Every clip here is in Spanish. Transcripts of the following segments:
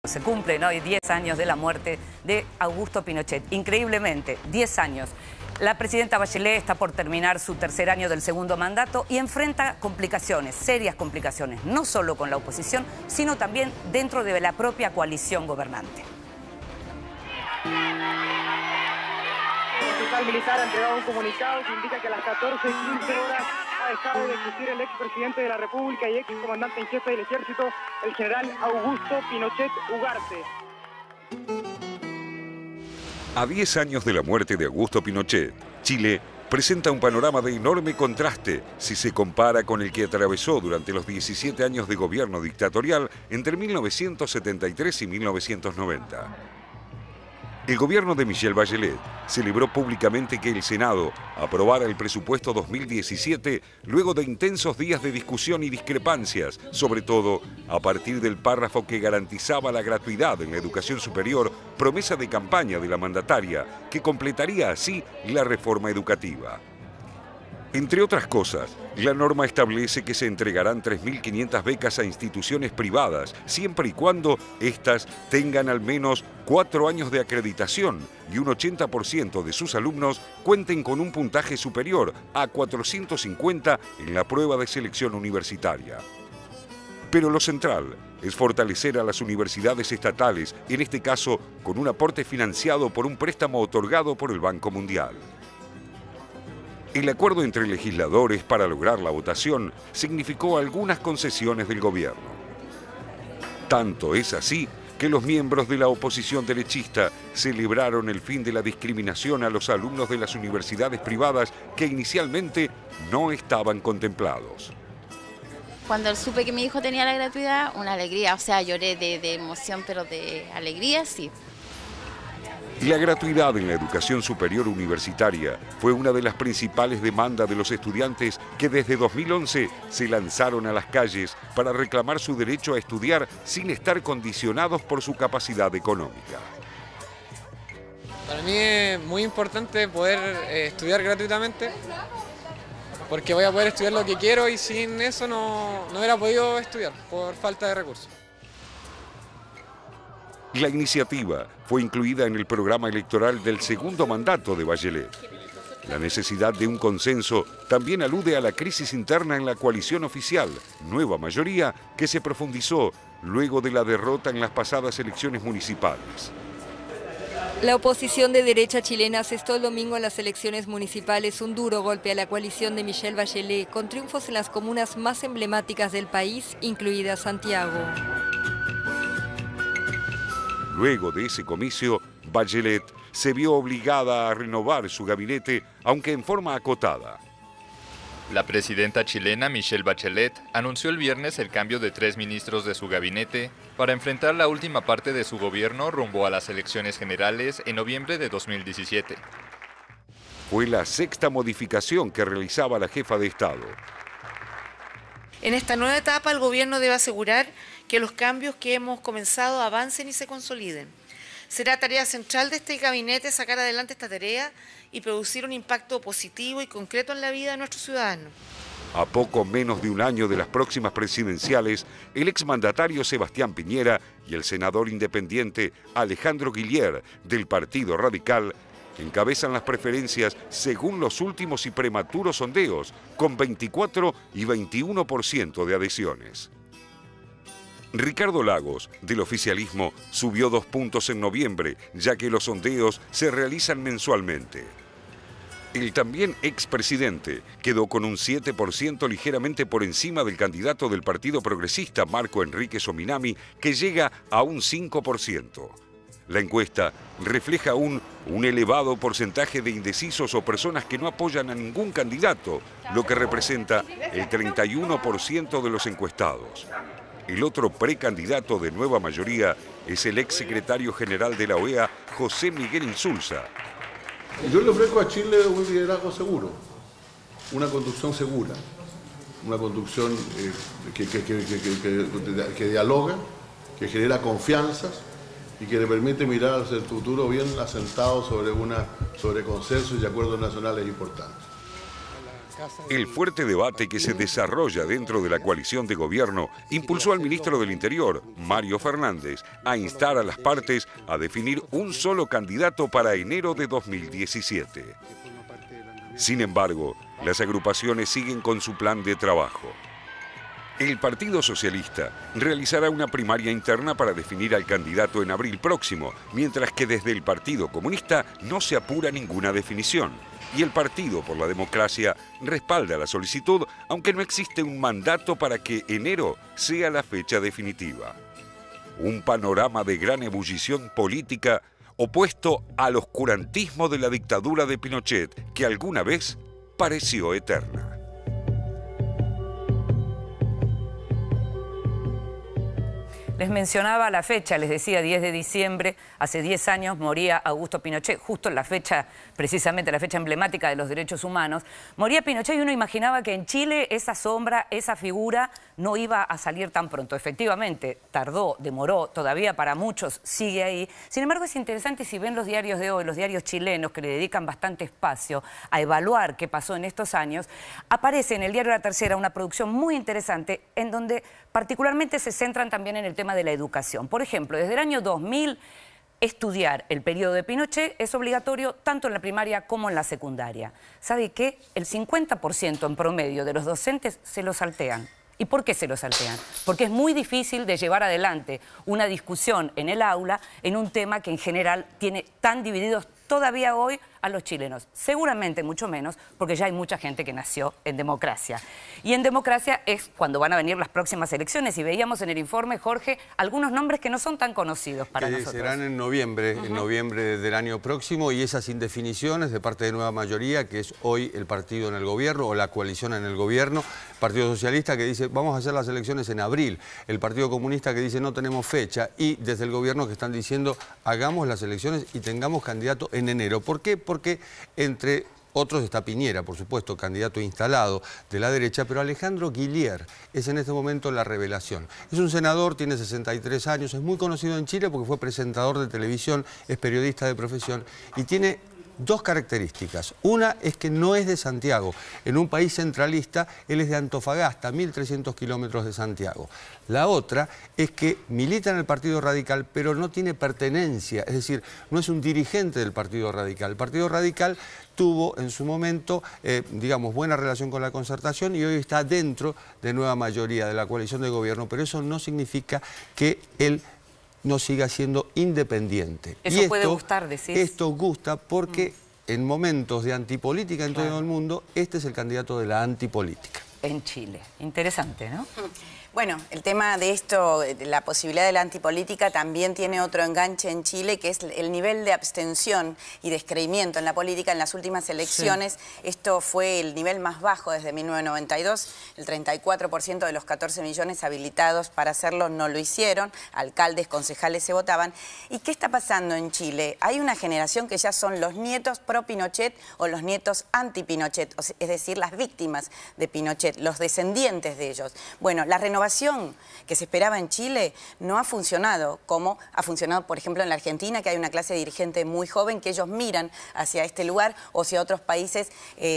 Se cumplen hoy 10 años de la muerte de Augusto Pinochet. Increíblemente, 10 años. La presidenta Bachelet está por terminar su tercer año del segundo mandato y enfrenta complicaciones, serias complicaciones, no solo con la oposición, sino también dentro de la propia coalición gobernante. El hospital militar ha entregado un comunicado que indica que a las 14:15 horas ha dejado de existir el expresidente de la República y ex comandante en jefe del ejército, el general Augusto Pinochet Ugarte. A 10 años de la muerte de Augusto Pinochet, Chile presenta un panorama de enorme contraste si se compara con el que atravesó durante los 17 años de gobierno dictatorial entre 1973 y 1990. El gobierno de Michelle Bachelet celebró públicamente que el Senado aprobara el presupuesto 2017 luego de intensos días de discusión y discrepancias, sobre todo a partir del párrafo que garantizaba la gratuidad en la educación superior, promesa de campaña de la mandataria, que completaría así la reforma educativa. Entre otras cosas, la norma establece que se entregarán 3.500 becas a instituciones privadas, siempre y cuando éstas tengan al menos 4 años de acreditación y un 80% de sus alumnos cuenten con un puntaje superior a 450 en la prueba de selección universitaria. Pero lo central es fortalecer a las universidades estatales, en este caso con un aporte financiado por un préstamo otorgado por el Banco Mundial. El acuerdo entre legisladores para lograr la votación significó algunas concesiones del gobierno. Tanto es así que los miembros de la oposición derechista celebraron el fin de la discriminación a los alumnos de las universidades privadas que inicialmente no estaban contemplados. Cuando supe que mi hijo tenía la gratuidad, una alegría, o sea, lloré de emoción, pero de alegría sí. La gratuidad en la educación superior universitaria fue una de las principales demandas de los estudiantes que desde 2011 se lanzaron a las calles para reclamar su derecho a estudiar sin estar condicionados por su capacidad económica. Para mí es muy importante poder estudiar gratuitamente, porque voy a poder estudiar lo que quiero y sin eso no hubiera podido estudiar por falta de recursos. La iniciativa fue incluida en el programa electoral del segundo mandato de Bachelet. La necesidad de un consenso también alude a la crisis interna en la coalición oficial, nueva mayoría, que se profundizó luego de la derrota en las pasadas elecciones municipales. La oposición de derecha chilena asestó el domingo en las elecciones municipales un duro golpe a la coalición de Michelle Bachelet, con triunfos en las comunas más emblemáticas del país, incluida Santiago. Luego de ese comicio, Bachelet se vio obligada a renovar su gabinete, aunque en forma acotada. La presidenta chilena Michelle Bachelet anunció el viernes el cambio de 3 ministros de su gabinete para enfrentar la última parte de su gobierno rumbo a las elecciones generales en noviembre de 2017. Fue la sexta modificación que realizaba la jefa de Estado. En esta nueva etapa, el gobierno debe asegurar que los cambios que hemos comenzado avancen y se consoliden. Será tarea central de este gabinete sacar adelante esta tarea y producir un impacto positivo y concreto en la vida de nuestros ciudadanos. A poco menos de un año de las próximas presidenciales, el exmandatario Sebastián Piñera y el senador independiente Alejandro Guillier, del Partido Radical, encabezan las preferencias según los últimos y prematuros sondeos, con 24 y 21% de adhesiones. Ricardo Lagos, del oficialismo, subió 2 puntos en noviembre, ya que los sondeos se realizan mensualmente. El también expresidente quedó con un 7% ligeramente por encima del candidato del Partido Progresista, Marco Enrique Sominami, que llega a un 5%. La encuesta refleja un elevado porcentaje de indecisos o personas que no apoyan a ningún candidato, lo que representa el 31% de los encuestados. El otro precandidato de nueva mayoría es el exsecretario general de la OEA, José Miguel Insulza. Yo le ofrezco a Chile un liderazgo seguro, una conducción segura, una conducción que dialoga, que genera confianzas y que le permite mirar hacia el futuro bien asentado sobre consensos y acuerdos nacionales importantes. El fuerte debate que se desarrolla dentro de la coalición de gobierno impulsó al ministro del Interior, Mario Fernández, a instar a las partes a definir un solo candidato para enero de 2017. Sin embargo, las agrupaciones siguen con su plan de trabajo. El Partido Socialista realizará una primaria interna para definir al candidato en abril próximo, mientras que desde el Partido Comunista no se apura ninguna definición. Y el Partido por la Democracia respalda la solicitud, aunque no existe un mandato para que enero sea la fecha definitiva. Un panorama de gran ebullición política opuesto al oscurantismo de la dictadura de Pinochet, que alguna vez pareció eterna. Les mencionaba la fecha, les decía 10 de diciembre, hace 10 años moría Augusto Pinochet, justo en la fecha, precisamente la fecha emblemática de los derechos humanos. Moría Pinochet y uno imaginaba que en Chile esa sombra, esa figura no iba a salir tan pronto. Efectivamente, tardó, demoró, todavía para muchos sigue ahí. Sin embargo, es interesante si ven los diarios de hoy, los diarios chilenos que le dedican bastante espacio a evaluar qué pasó en estos años, aparece en el diario La Tercera una producción muy interesante en donde particularmente se centran también en el tema de la educación. Por ejemplo, desde el año 2000, estudiar el periodo de Pinochet es obligatorio tanto en la primaria como en la secundaria. ¿Sabe qué? El 50% en promedio de los docentes se lo saltean. ¿Y por qué se lo saltean? Porque es muy difícil de llevar adelante una discusión en el aula en un tema que en general tiene tan divididos todavía hoy a los chilenos. Seguramente mucho menos, porque ya hay mucha gente que nació en democracia. Y en democracia es cuando van a venir las próximas elecciones. Y veíamos en el informe, Jorge, algunos nombres que no son tan conocidos para nosotros. Serán en noviembre del año próximo, y esas indefiniciones de parte de Nueva Mayoría, que es hoy el partido en el gobierno o la coalición en el gobierno, Partido Socialista que dice vamos a hacer las elecciones en abril, el Partido Comunista que dice no tenemos fecha, y desde el gobierno que están diciendo hagamos las elecciones y tengamos candidato en enero. ¿Por qué? Porque entre otros está Piñera, por supuesto, candidato instalado de la derecha, pero Alejandro Guillier es en este momento la revelación. Es un senador, tiene 63 años, es muy conocido en Chile porque fue presentador de televisión, es periodista de profesión y tiene dos características. Una es que no es de Santiago. En un país centralista, él es de Antofagasta, 1.300 kilómetros de Santiago. La otra es que milita en el Partido Radical, pero no tiene pertenencia, es decir, no es un dirigente del Partido Radical. El Partido Radical tuvo en su momento, digamos, buena relación con la Concertación y hoy está dentro de Nueva Mayoría, de la coalición de gobierno, pero eso no significa que él no siga siendo independiente. Eso y puede gustar, decís. Esto gusta porque en momentos de antipolítica en todo el mundo, este es el candidato de la antipolítica. En Chile. Interesante, ¿no? Bueno, el tema de esto, de la posibilidad de la antipolítica, también tiene otro enganche en Chile, que es el nivel de abstención y descreimiento en la política en las últimas elecciones. Sí. Esto fue el nivel más bajo desde 1992. El 34% de los 14 millones habilitados para hacerlo no lo hicieron. Alcaldes, concejales se votaban. ¿Y qué está pasando en Chile? Hay una generación que ya son los nietos pro-Pinochet o los nietos anti-Pinochet, es decir, las víctimas de Pinochet, los descendientes de ellos. Bueno, la renovación que se esperaba en Chile no ha funcionado como ha funcionado, por ejemplo, en la Argentina, que hay una clase dirigente muy joven que ellos miran hacia este lugar o hacia otros países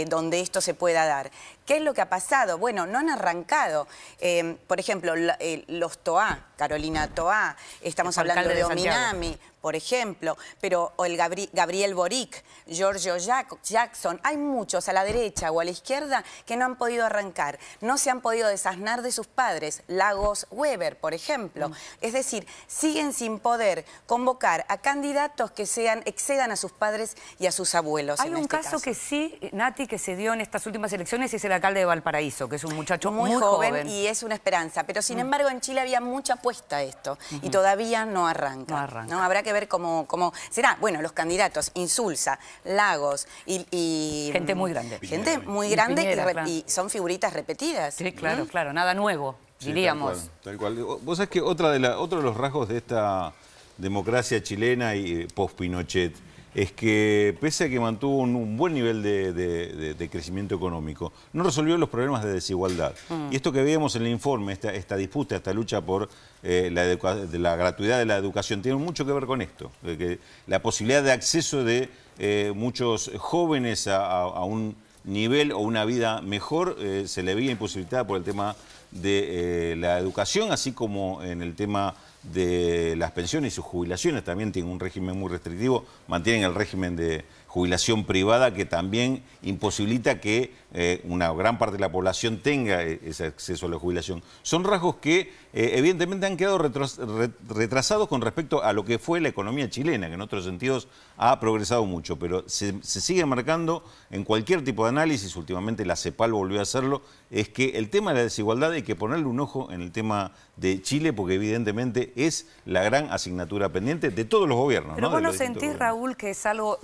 donde esto se pueda dar. ¿Qué es lo que ha pasado? Bueno, no han arrancado. Por ejemplo, los Toá, Carolina Toá, estamos hablando de Ominami, por ejemplo, pero o el Gabriel Boric, Giorgio Jackson, hay muchos a la derecha o a la izquierda que no han podido arrancar, no se han podido desasnar de sus padres, Lagos Weber, por ejemplo. Es decir, siguen sin poder convocar a candidatos que excedan a sus padres y a sus abuelos. Hay un caso que sí, Nati, que se dio en estas últimas elecciones, es el alcalde de Valparaíso, que es un muchacho muy joven y es una esperanza, pero sin embargo en Chile había mucha apuesta a esto y todavía no arranca. ¿No? Habrá que ver cómo será. Bueno, los candidatos, Insulza, Lagos y gente muy grande. Gente muy grande y son figuritas repetidas. Sí, claro, claro, nada nuevo, diríamos. Tal cual. Vos sabés que otro de los rasgos de esta democracia chilena y post-Pinochet es que, pese a que mantuvo un buen nivel de crecimiento económico, no resolvió los problemas de desigualdad. Y esto que veíamos en el informe, esta disputa, esta lucha por la gratuidad de la educación, tiene mucho que ver con esto. Que la posibilidad de acceso de muchos jóvenes a un nivel o una vida mejor, se le veía imposibilitada por el tema de la educación, así como en el tema de las pensiones y sus jubilaciones. También tienen un régimen muy restrictivo, mantienen el régimen de jubilación privada que también imposibilita que una gran parte de la población tenga ese acceso a la jubilación. Son rasgos que evidentemente han quedado retrasados con respecto a lo que fue la economía chilena, que en otros sentidos ha progresado mucho, pero se sigue marcando en cualquier tipo de análisis, últimamente la CEPAL volvió a hacerlo, es que el tema de la desigualdad hay que ponerle un ojo en el tema de Chile, porque evidentemente es la gran asignatura pendiente de todos los gobiernos. Pero ¿no? vos no sentís, Raúl, que es algo,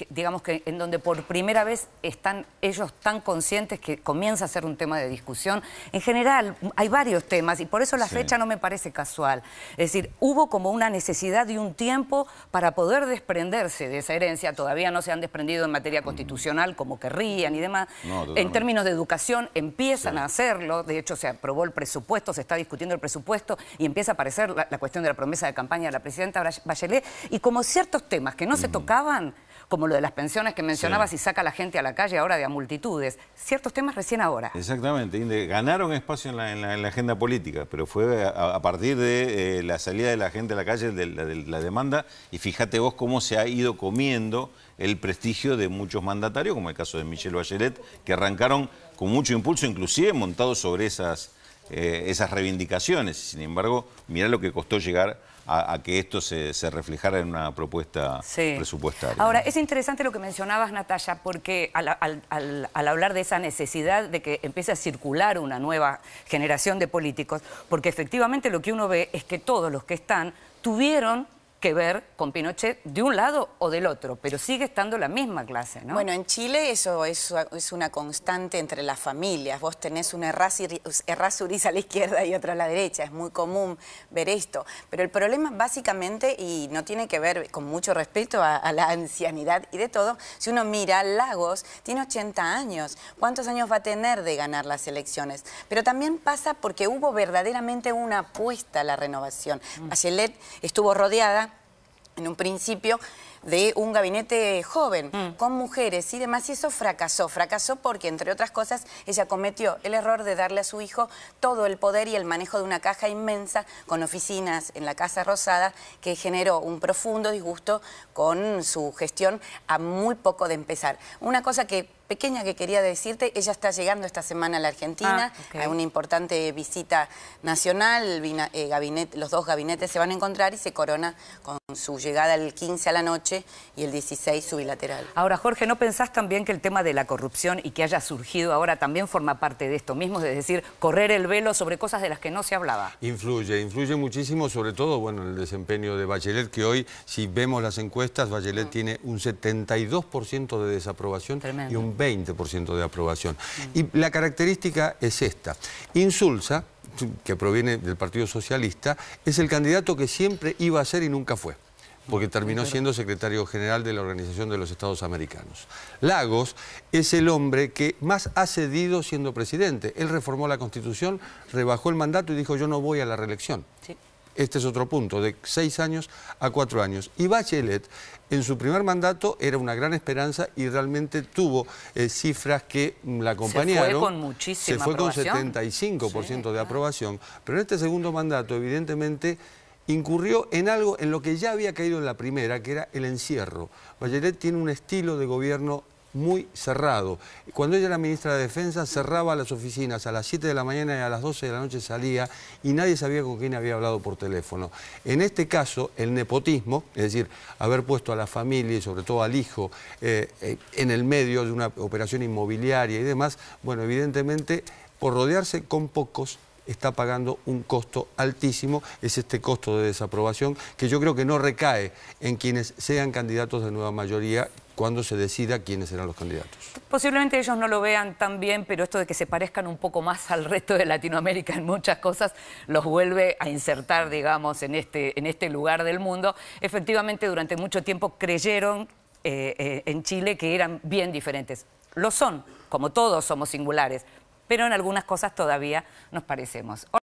digamos que en donde por primera vez están ellos tan conscientes que comienza a ser un tema de discusión. En general hay varios temas y por eso la fecha no me parece casual. Es decir, hubo como una necesidad de un tiempo para poder desprenderse de esa herencia. Todavía no se han desprendido en materia constitucional como querrían y demás. En términos de educación empiezan a hacerlo. De hecho, se aprobó el presupuesto, se está discutiendo el presupuesto y empieza a aparecer la cuestión de la promesa de campaña de la presidenta Bachelet. Y como ciertos temas que no se tocaban, como lo de las pensiones que mencionabas y saca a la gente a la calle ahora de a multitudes. Ciertos temas recién ahora. Exactamente, Inde. Ganaron espacio en la agenda política, pero fue a partir de la salida de la gente a la calle, de la demanda, y fíjate vos cómo se ha ido comiendo el prestigio de muchos mandatarios, como el caso de Michelle Bachelet, que arrancaron con mucho impulso, inclusive montados sobre esas reivindicaciones. Sin embargo, mirá lo que costó llegar a que esto se reflejara en una propuesta presupuestaria. Ahora, es interesante lo que mencionabas, Natalia, porque al hablar de esa necesidad de que empiece a circular una nueva generación de políticos, porque efectivamente lo que uno ve es que todos los que están tuvieron que ver con Pinochet de un lado o del otro, pero sigue estando la misma clase, ¿no? Bueno, en Chile eso es una constante entre las familias. Vos tenés un Errázuriz a la izquierda y otro a la derecha. Es muy común ver esto. Pero el problema básicamente, y no tiene que ver con mucho respeto a la ancianidad y de todo, si uno mira, Lagos tiene 80 años. ¿Cuántos años va a tener de ganar las elecciones? Pero también pasa porque hubo verdaderamente una apuesta a la renovación. Bachelet estuvo rodeada en un principio de un gabinete joven, con mujeres y demás, y eso fracasó. Fracasó porque, entre otras cosas, ella cometió el error de darle a su hijo todo el poder y el manejo de una caja inmensa con oficinas en la Casa Rosada, que generó un profundo disgusto con su gestión a muy poco de empezar. Una cosa pequeña que quería decirte, ella está llegando esta semana a la Argentina, a una importante visita nacional, los dos gabinetes se van a encontrar y se corona con su llegada el 15 a la noche y el 16 su bilateral. Ahora, Jorge, ¿no pensás también que el tema de la corrupción y que haya surgido ahora también forma parte de esto mismo? Es decir, correr el velo sobre cosas de las que no se hablaba. Influye muchísimo, sobre todo, bueno, el desempeño de Bachelet, que hoy, si vemos las encuestas, Bachelet tiene un 72% de desaprobación y un 20% de aprobación. Y la característica es esta. Insulza, que proviene del Partido Socialista, es el candidato que siempre iba a ser y nunca fue, porque terminó siendo secretario general de la Organización de los Estados Americanos. Lagos es el hombre que más ha cedido siendo presidente. Él reformó la Constitución, rebajó el mandato y dijo: yo no voy a la reelección. Este es otro punto, de 6 años a 4 años. Y Bachelet, en su primer mandato, era una gran esperanza y realmente tuvo cifras que la acompañaron. Se fue con muchísima aprobación. Se fue con 75% de aprobación. Pero en este segundo mandato, evidentemente, incurrió en algo en lo que ya había caído en la primera, que era el encierro. Bachelet tiene un estilo de gobierno muy cerrado. Cuando ella era ministra de Defensa, cerraba las oficinas a las 7 de la mañana y a las 12 de la noche salía y nadie sabía con quién había hablado por teléfono. En este caso, el nepotismo, es decir, haber puesto a la familia y sobre todo al hijo en el medio de una operación inmobiliaria y demás, bueno, evidentemente, por rodearse con pocos, está pagando un costo altísimo, es este costo de desaprobación, que yo creo que no recae en quienes sean candidatos de nueva mayoría cuando se decida quiénes serán los candidatos. Posiblemente ellos no lo vean tan bien, pero esto de que se parezcan un poco más al resto de Latinoamérica en muchas cosas los vuelve a insertar, digamos, en este lugar del mundo. Efectivamente, durante mucho tiempo creyeron en Chile que eran bien diferentes. Lo son, como todos somos singulares, pero en algunas cosas todavía nos parecemos.